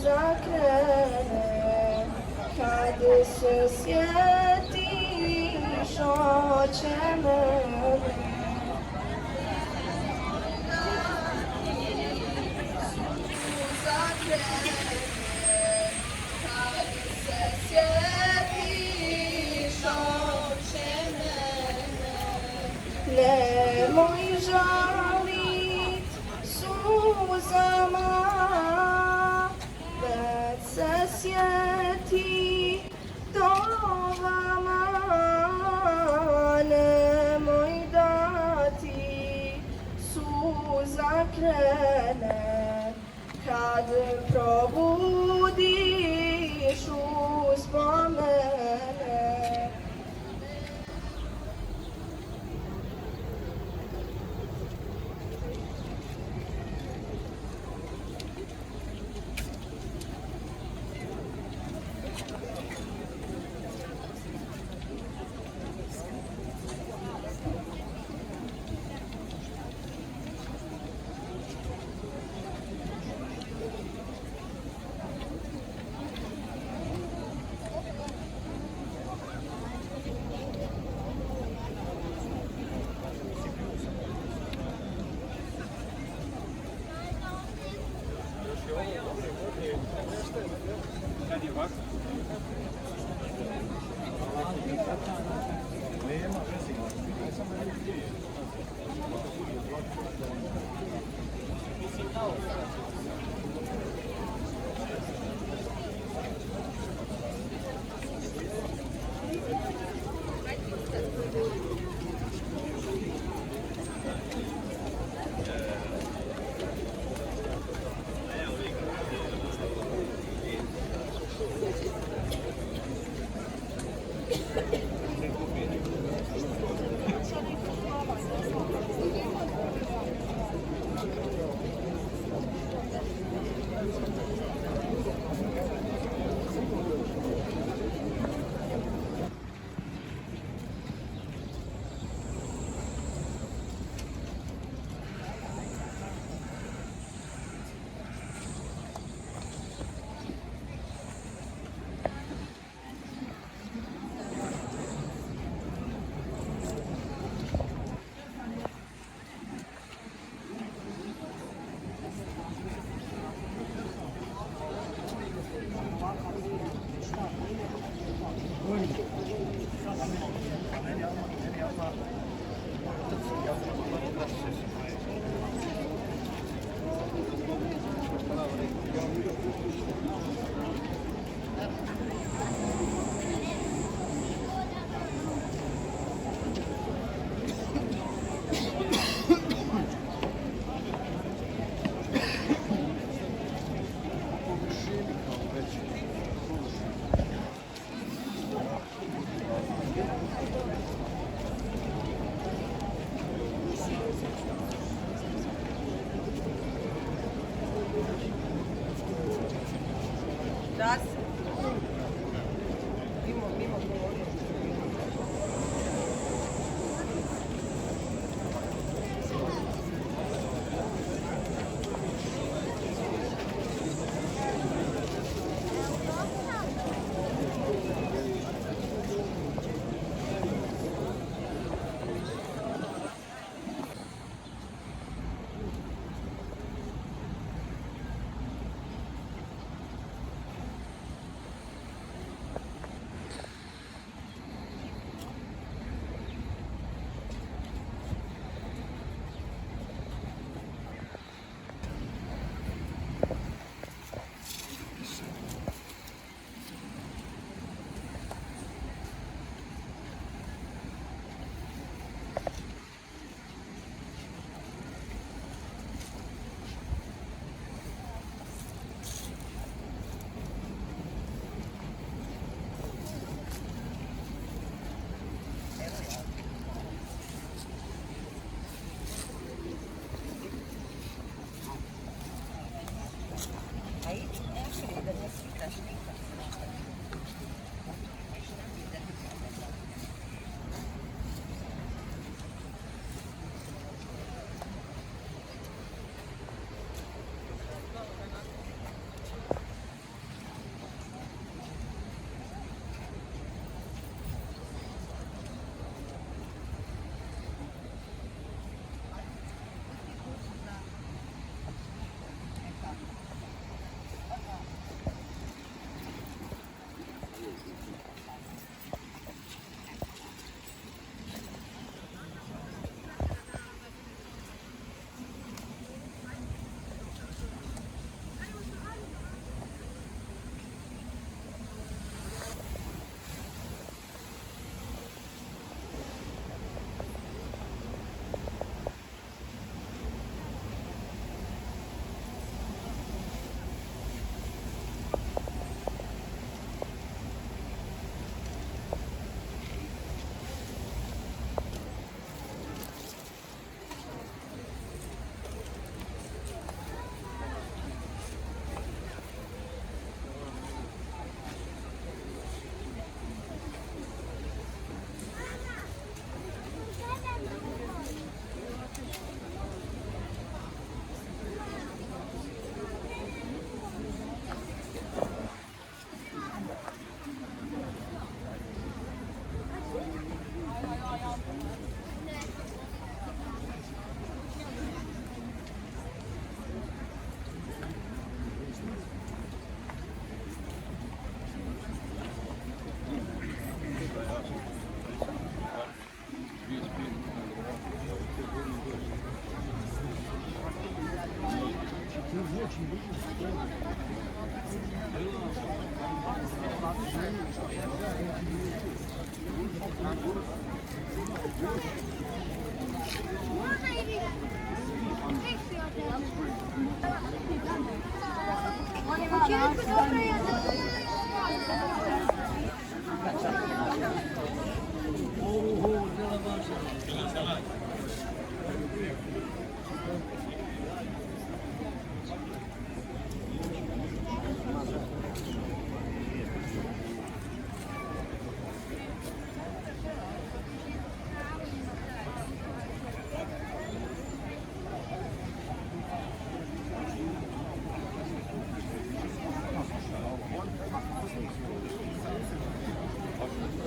zakrene, kad se sjetiš oče mene. Nemoj žalit suzama, već se sjeti dovama. Nemoj da ti suza krene, kad probudiš uspomene.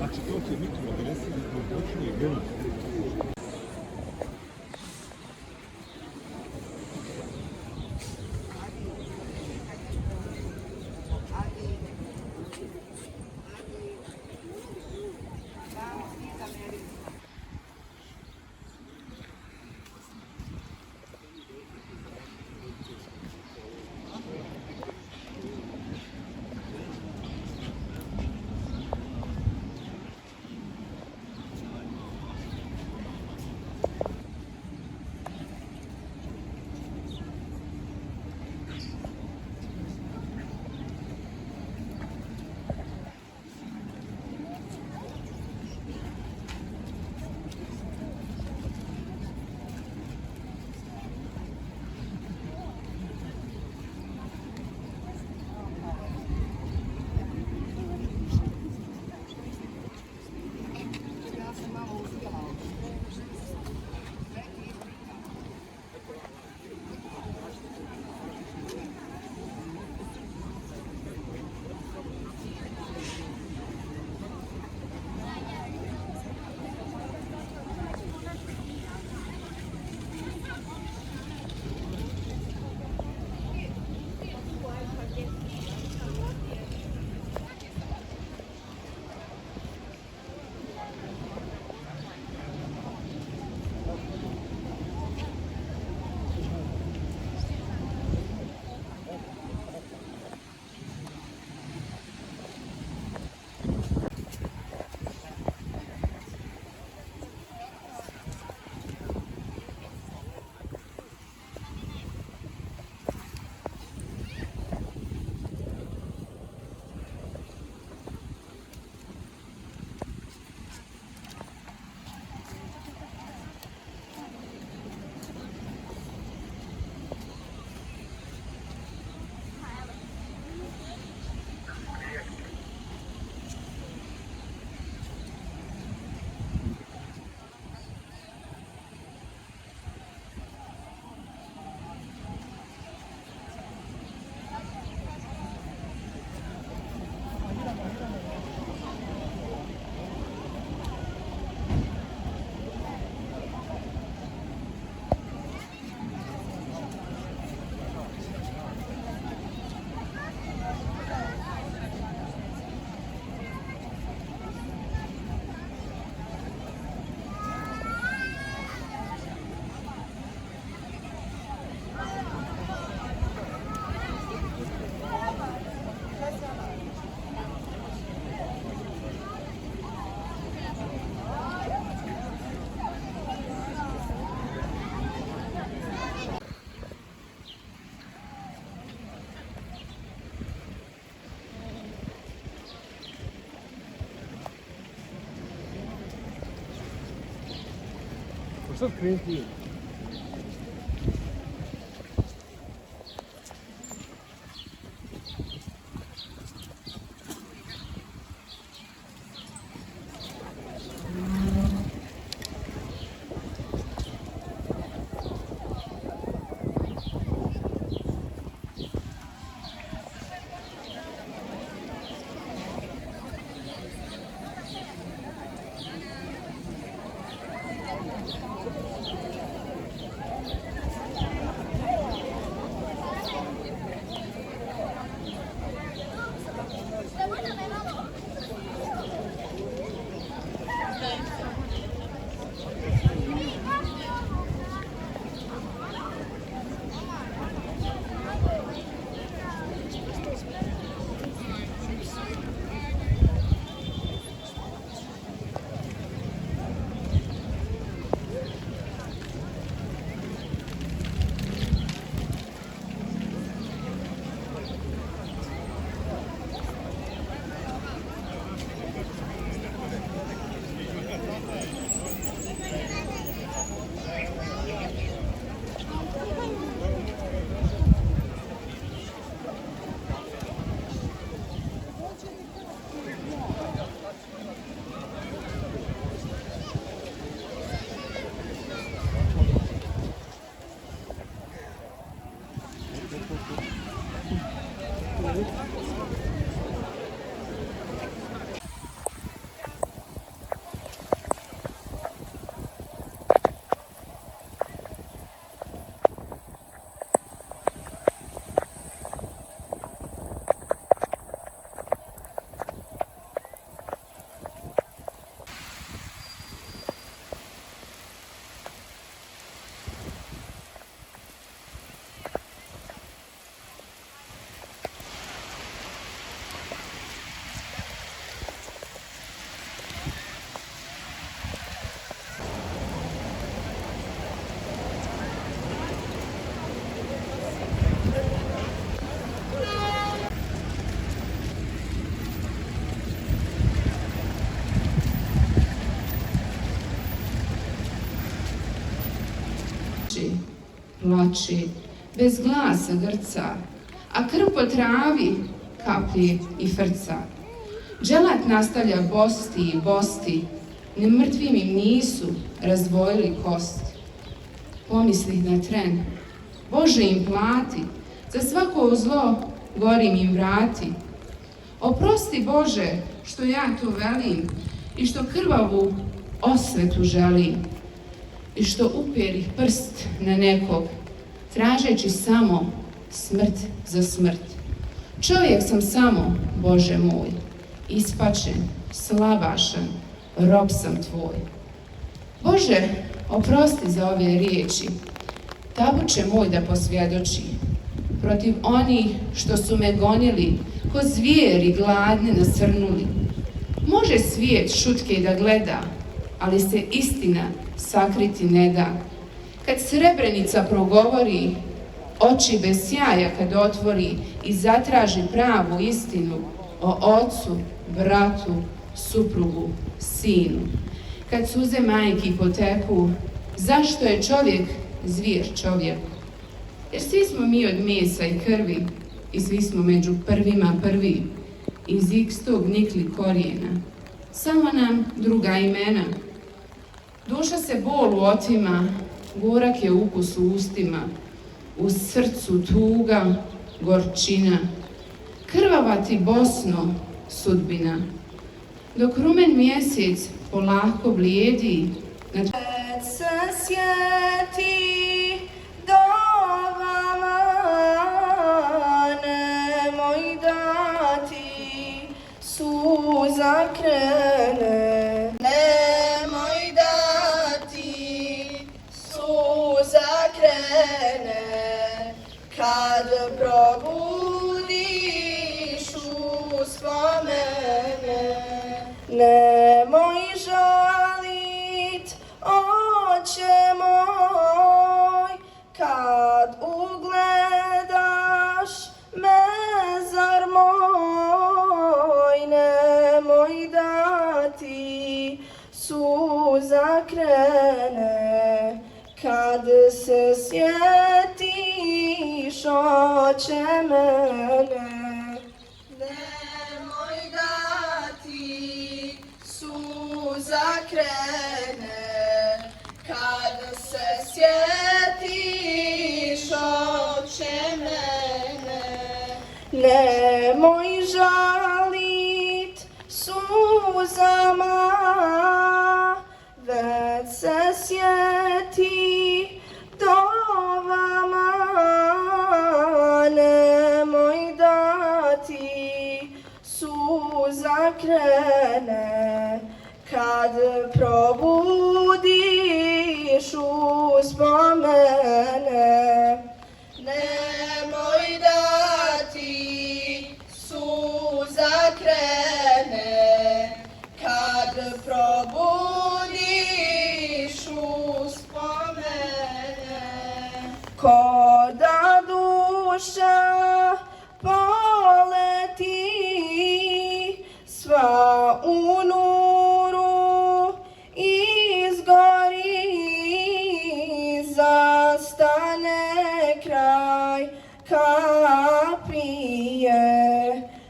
Açıkta o kemik turabilirsin. Bir durduğu Sırf krem değil. Plače, bez glasa grca, a krv po travi kaplje i frca. Dželat nastavlja bosti i bosti, ni mrtvim im nisu razdvojili kosti. Pomislih na tren, Bože im plati, za svako zlo gorim im vrati. Oprosti Bože što ja to velim i što krvavu osvetu želim. I što uperih prst na nekog, tražeći samo smrt za smrt. Čovjek sam samo, Bože moj, ispačen, slabašan, rob sam tvoj. Bože, oprosti za ove riječi, tabuče moj da posvjedoči, protiv onih što su me gonili, ko zvijeri gladne nasrnuli. Može svijet šutke da gleda, ali se istina sakriti ne da. Kad Srebrenica progovori, oči bez sjaja kad otvori i zatraži pravu istinu o ocu, bratu, suprugu, sinu. Kad suze majki poteku, zašto je čovjek zvijer čovjeku? Jer svi smo mi od mesa i krvi i svi smo među prvima prvi, iz istog nikli korijena. Samo nam druga imena. Duša se bolu otima, gorak je ukus u ustima, u srcu tuga, gorčina. Krvava ti Bosno, sudbina, dok rumen mjesec polako blijedi. Se sjeti dovama, nemoj dati suza krene. Nemoj dati suza krene, kad probudiš uspomene. Nemoj žalit, oče moj, kad ugledaš mezar moj. Nemoj dati suza krene, kad se sjetiš, oče mene. Nemoj dati suza krene, kad se sjetiš, oče mene. Nemoj žalit suzama, već se sjeti dovama. Nemoj dati suza krene, kad probudiš uspomene. Nemoj dati suza krene, kad probudiš uspomene. Ko da duša poleti sva u nuru, izgori, zastane kraj kapije.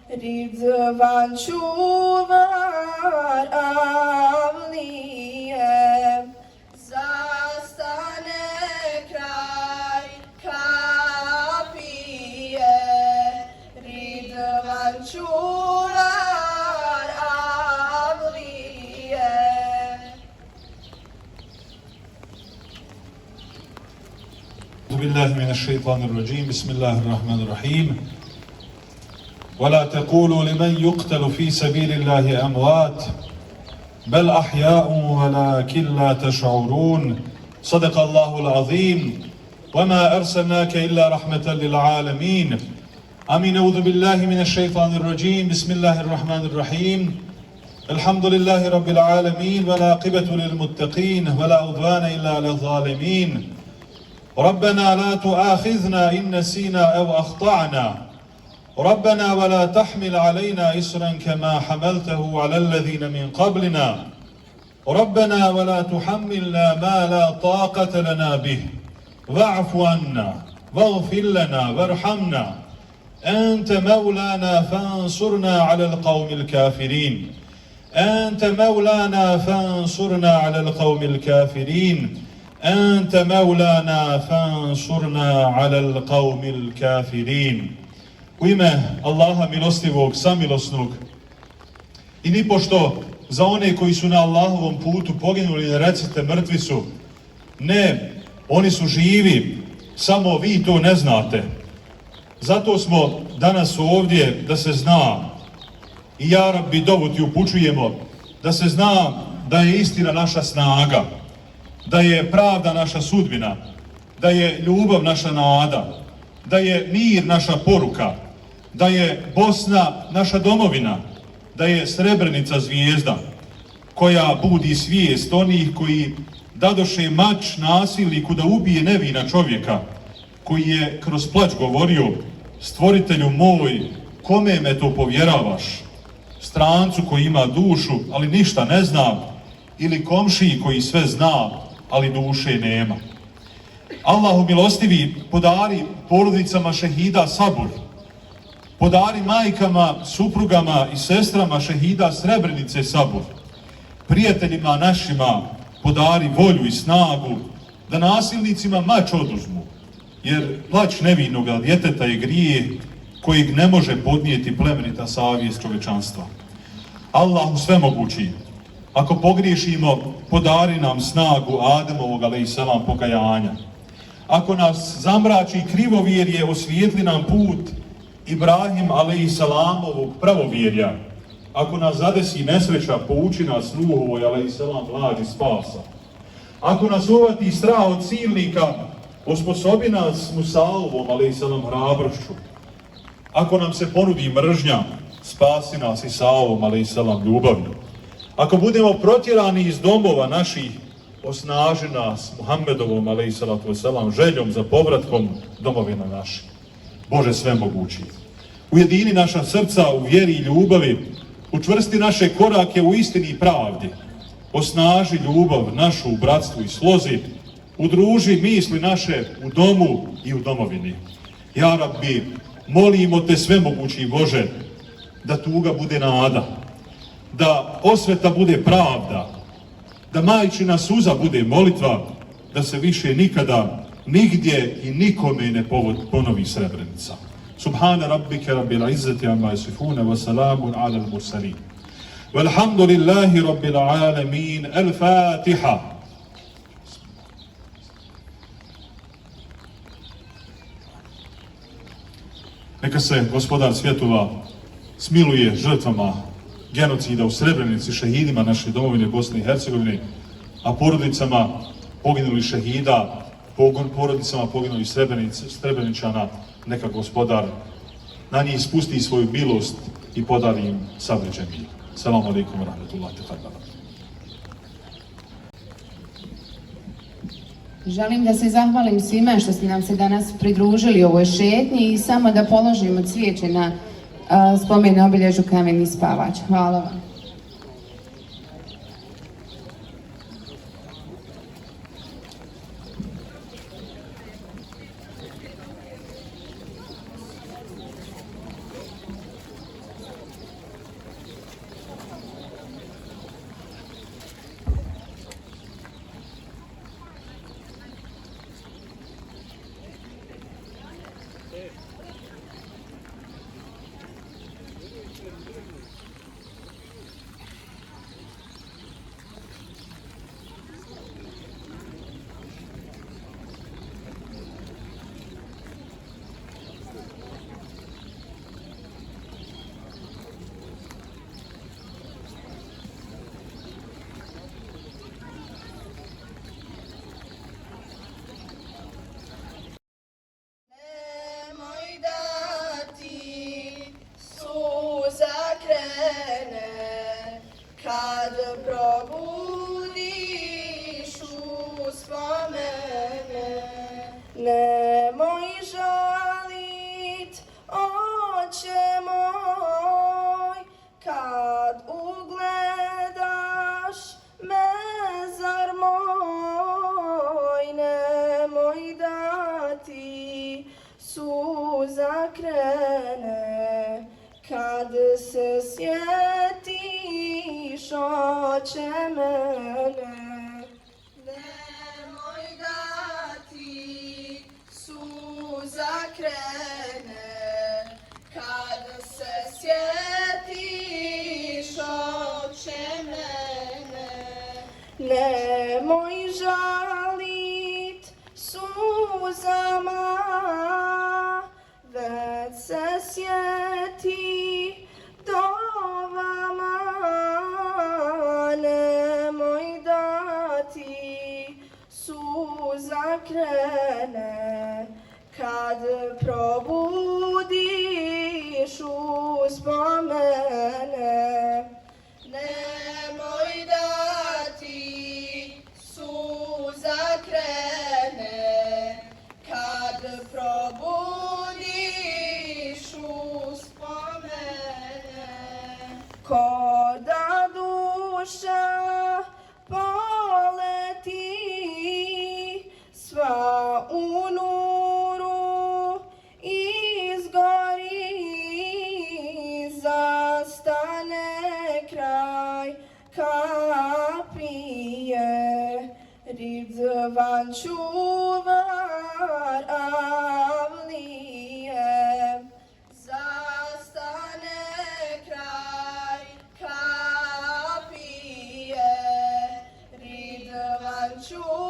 Ridvan čuvar avlije, zastane kraj kapije. čuvar Avlije. أعوذ بالله من الشيطان الرجيم بسم الله الرحمن الرحيم ولا تقولوا لمن يقتل في سبيل الله أموات بل أحياء ولكن لا تشعرون صدق الله العظيم وما أرسلناك إلا رحمة للعالمين آمين أعوذ بالله من الشيطان الرجيم بسم الله الرحمن الرحيم الحمد لله رب العالمين والعاقبة للمتقين ولا عدوان إلا على الظالمين ربنا لا تؤاخذنا إن نسينا أو أخطأنا ربنا ولا تحمل علينا إصرا كما حملته على الذين من قبلنا ربنا ولا تحملنا ما لا طاقة لنا به واعف عنا واغفر لنا وارحمنا أنت مولانا فانصرنا على القوم الكافرين أنت مولانا فانصرنا على القوم الكافرين أنت مولانا فانصرنا على القوم الكافرين. U ime Allaha milostivog, samilosnog i nipošto za one koji su na Allahovom putu poginuli recite mrtvi su. Ne, oni su živi, samo vi to ne znate. Zato smo danas ovdje da se zna i ja Rabbi dovu ti upućujemo da se zna da je istina naša snaga, da je pravda naša sudbina, da je ljubav naša nada, da je mir naša poruka, da je Bosna naša domovina, da je Srebrenica zvijezda koja budi svijest onih koji dadoše mač nasilniku da ubije nevina čovjeka, koji je kroz plać govorio: stvoritelju moj, kome me to povjeravaš? Strancu koji ima dušu, ali ništa ne zna, ili komšiji koji sve zna, ali duše nema. Allahu milostivi, podari porodicama šehida sabur, podari majkama, suprugama i sestrama šehida Srebrenice sabur, prijateljima našima podari volju i snagu da nasilnicima mač oduzmu, jer plać nevinoga djeteta je grijeh kojeg ne može podnijeti plemenita savjest čovečanstva. Allahu svemogući, ako pogriješimo, podari nam snagu Ademovog alejselam pokajanja. Ako nas zamrači krivovjerje, osvijetli nam put Ibrahim alejselamovog pravovjerja. Ako nas zadesi nesreća, pouči nas Nuhovoj alejselam vladi spasa. Ako nas uvati strah od silnika, osposobi nas Musaovom alejselam hrabrošću. Ako nam se ponudi mržnja, spasi nas Isaovom alejselam ljubavlju. Ako budemo protjerani iz domova naših, osnaži nas Muhammedovom alejselatu vesselam željom za povratkom domovina naših. Bože svemogući, ujedini naša srca u vjeri i ljubavi, učvrsti naše korake u istini i pravdi, osnaži ljubav našu u bratstvu i slozi, udruži misli naše u domu i u domovini. Ja Rabbi, molimo te svemogući Bože, da tuga bude nada, da osveta bude pravda, da majčina suza bude molitva, da se više nikada, nigdje i nikome ne ponovi Srebrenica. Subhana rabbike rabbil izzati amma yasifun wa salamun ala al-mursalin. Walhamdulillahi rabbil alamin. Al-Fatiha. Neka se Gospodar svjetova smiluje žrtvama genocida u Srebrenici, šehidima naše domovine Bosne i Hercegovine, a porodicama poginulih šehida, porodicama poginulih Srebreničana, neka Gospodar na njih spusti svoju milost i podari im sabređen mir. Selamu alaikum wa rahmatullahi wa barakatuh. Želim da se zahvalim svima što ste nam se danas pridružili u ovoj šetnji i samo da položimo cvijeće na spomen obilježju Kameni spavač. Hvala vam. kad se sjetiš oče mene, nemoj da ti suza krene, kad se sjetiš oče mene, nemoj žalit suzama, već se sjeti dovama, nemoj da ti suza krene, kad probudiš uspomene, nemoj da ti suza krene, kad probudiš uspomene, ko da duša poleti sva u nuru izgori, zastane kraj kapije, Ridvan čuvar avlije, zastane kraj kapije, Ridvan čuvar